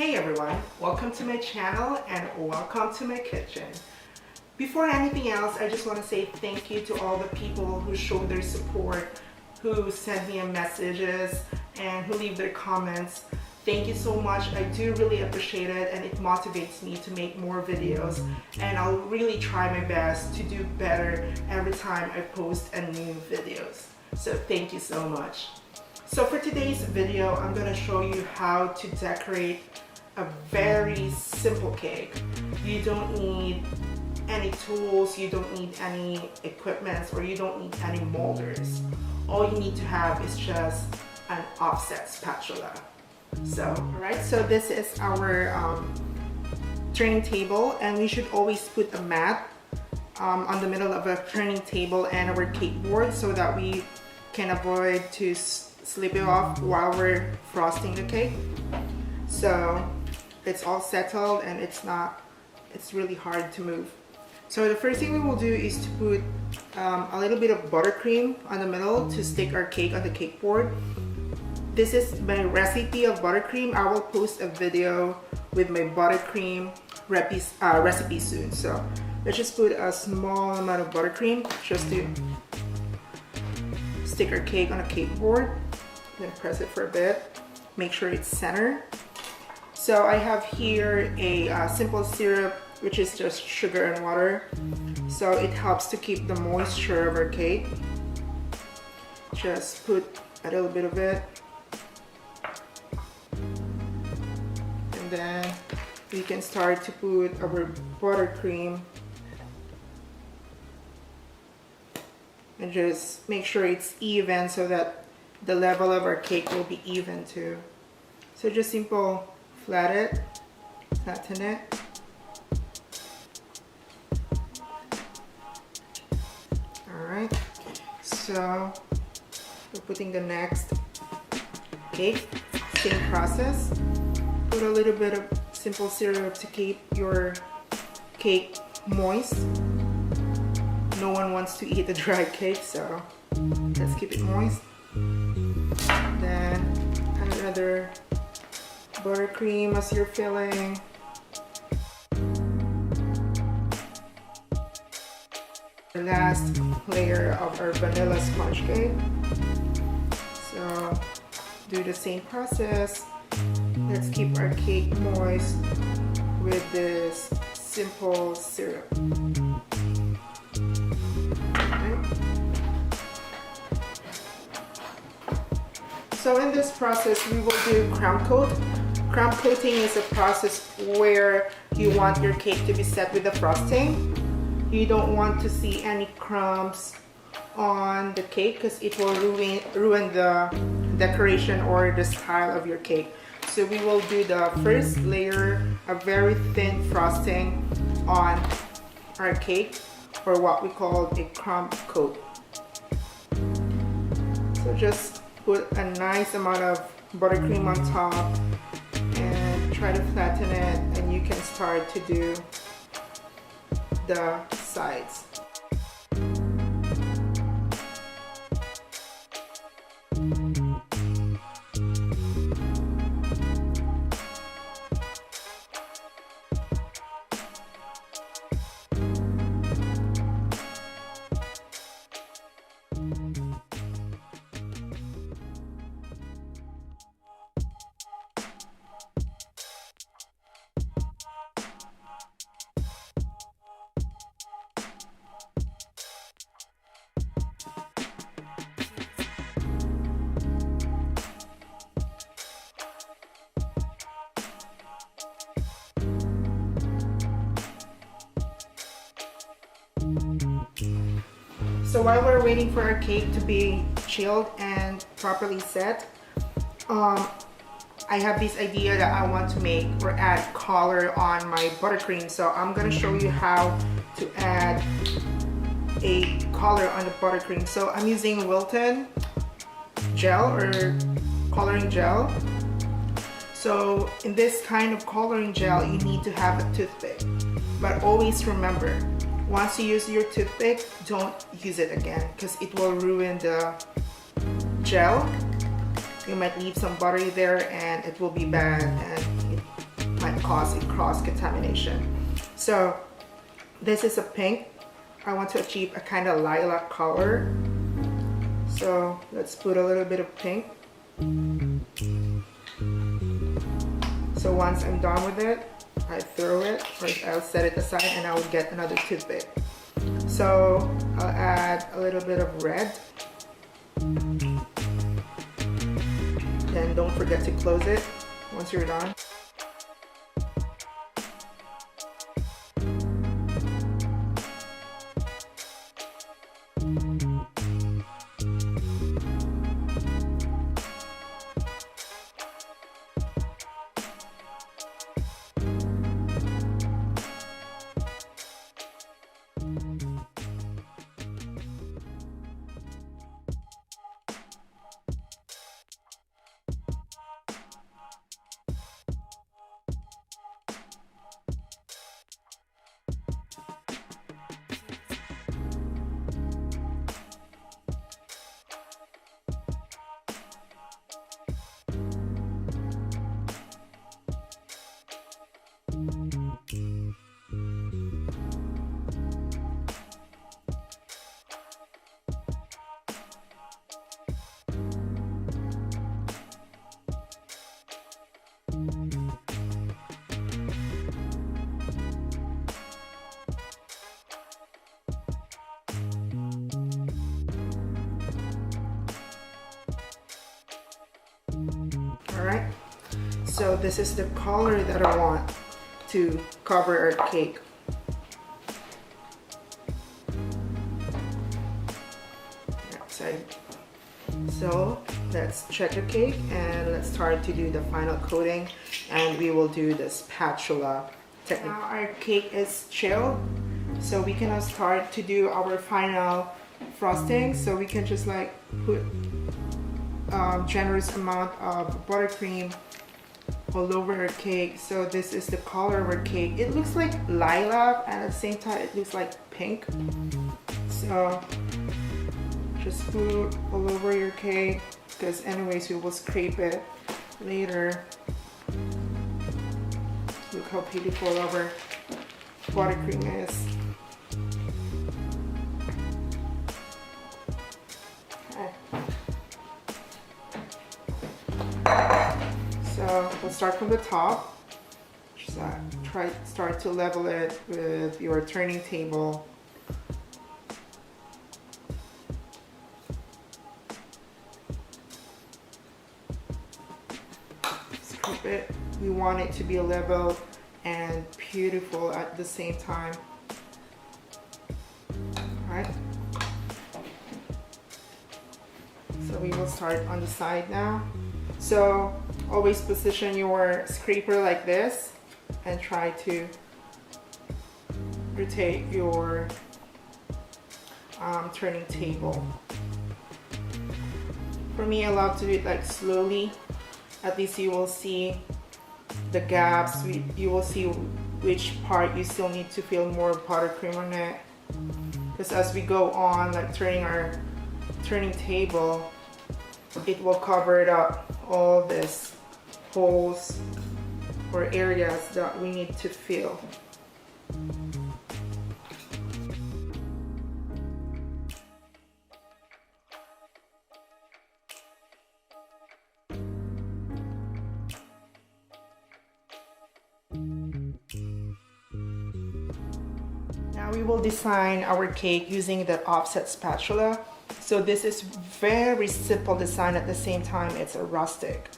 Hey everyone, welcome to my channel and welcome to my kitchen. Before anything else, I just want to say thank you to all the people who showed their support, who sent me messages and who leave their comments. Thank you so much. I do really appreciate it and it motivates me to make more videos, and I'll really try my best to do better every time I post a new videos. So thank you so much. So for today's video, I'm going to show you how to decorate a very simple cake. You don't need any tools, you don't need any equipment, or you don't need any molders. All you need to have is just an offset spatula. So, alright, so this is our turning table, and we should always put a mat on the middle of a turning table and our cake board so that we can avoid to slip it off while we're frosting the cake. So it's all settled and it's really hard to move. So the first thing we will do is to put a little bit of buttercream on the middle to stick our cake on the cake board. This is my recipe of buttercream. I will post a video with my buttercream recipe soon. So let's just put a small amount of buttercream just to stick our cake on a cake board. Then press it for a bit, make sure it's center. So I have here a simple syrup, which is just sugar and water, so it helps to keep the moisture of our cake. Just put a little bit of it, and then we can start to put our buttercream and just make sure it's even so that the level of our cake will be even too. So just simple flatten it. Alright, so we're putting the next cake, same process. Put a little bit of simple syrup to keep your cake moist. No one wants to eat a dry cake, so let's keep it moist. Then another buttercream as you're filling. The last layer of our vanilla sponge cake. So do the same process. Let's keep our cake moist with this simple syrup. So in this process, we will do crumb coat. Crumb coating is a process where you want your cake to be set with the frosting. You don't want to see any crumbs on the cake because it will ruin the decoration or the style of your cake. So we will do the first layer, a very thin frosting on our cake, or what we call a crumb coat. So just put a nice amount of buttercream on top and try to flatten it, and you can start to do the sides. So while we're waiting for our cake to be chilled and properly set, I have this idea that I want to make or add color on my buttercream. So I'm gonna show you how to add a color on the buttercream. So I'm using Wilton gel or coloring gel. So in this kind of coloring gel, you need to have a toothpick, but always remember, once you use your toothpick, don't use it again because it will ruin the gel. You might leave some butter there and it will be bad and might cause a cross-contamination. So this is a pink. I want to achieve a kind of lilac color. So let's put a little bit of pink. So once I'm done with it, I throw it, or I'll set it aside, and I will get another toothpick. So I'll add a little bit of red. Then don't forget to close it once you're done. Alright, so this is the color that I want to cover our cake. Outside. So let's check the cake and let's start to do the final coating, and we will do the spatula technique. Now our cake is chilled, so we can now start to do our final frosting. So we can just like put generous amount of buttercream all over our cake. So this is the color of our cake. It looks like lilac, and at the same time it looks like pink. So just put all over your cake, because anyways we will scrape it later. Look how beautiful our buttercream is. So we'll start from the top. Just start to level it with your turning table. Scrape it. We want it to be level and beautiful at the same time. Alright. So we will start on the side now. So always position your scraper like this and try to rotate your turning table. For me, I love to do it like slowly. At least you will see the gaps. You will see which part you still need to feel more buttercream on it. Because as we go on, like turning our turning table, it will cover it up, all these holes or areas that we need to fill. Now we will design our cake using the offset spatula. So this is very simple design, at the same time it's a rustic.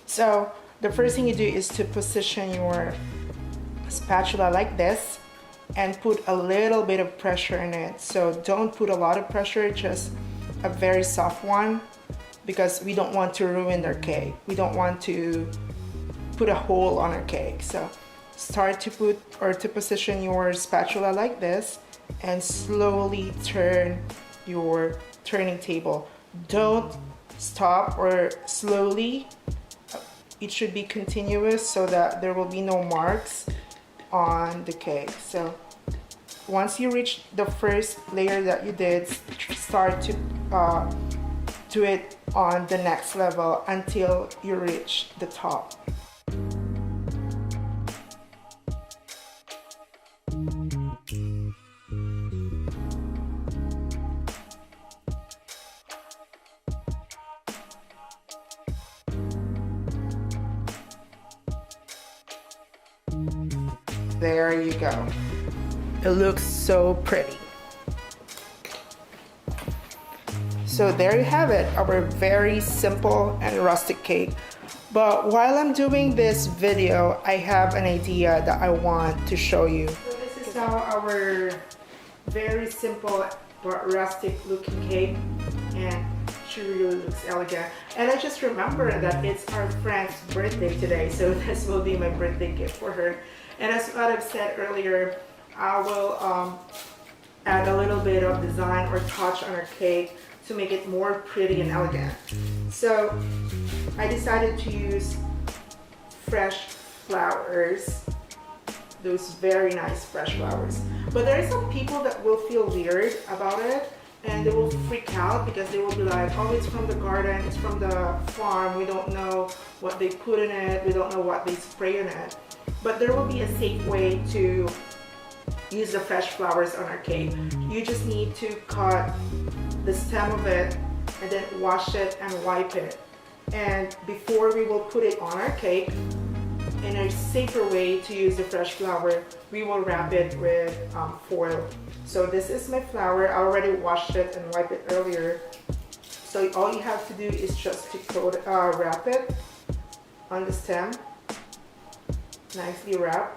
So the first thing you do is to position your spatula like this and put a little bit of pressure in it. So don't put a lot of pressure, just a very soft one, because we don't want to ruin our cake. We don't want to put a hole on our cake. So start to put or to position your spatula like this and slowly turn your turning table. Don't stop or slowly. It should be continuous so that there will be no marks on the cake. So once you reach the first layer that you did, start to do it on the next level until you reach the top. There you go. It looks so pretty. So there you have it, our very simple and rustic cake. But while I'm doing this video, I have an idea that I want to show you. So this is how our very simple but rustic looking cake, and she really looks elegant. And I just remembered that it's our friend's birthday today, so this will be my birthday gift for her. And as what I've said earlier, I will add a little bit of design or touch on her cake to make it more pretty and elegant. So I decided to use fresh flowers, those very nice fresh flowers. But there are some people that will feel weird about it, and they will freak out because they will be like, oh, it's from the garden, it's from the farm, we don't know what they put in it, we don't know what they spray in it. But there will be a safe way to use the fresh flowers on our cake. You just need to cut the stem of it and then wash it and wipe it. And before we will put it on our cake, in a safer way to use the fresh flower, we will wrap it with foil. So this is my flower. I already washed it and wiped it earlier. So all you have to do is just to wrap it on the stem, nicely wrap.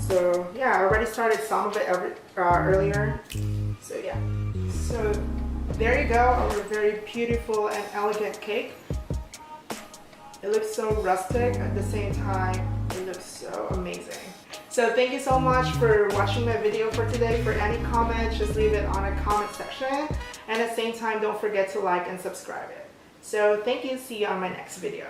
So yeah, I already started some of it earlier. So yeah, so there you go, our very beautiful and elegant cake. It looks so rustic, at the same time it looks so amazing. So thank you so much for watching my video for today. For any comments, just leave it on a comment section, and at the same time don't forget to like and subscribe it. So thank you, see you on my next video.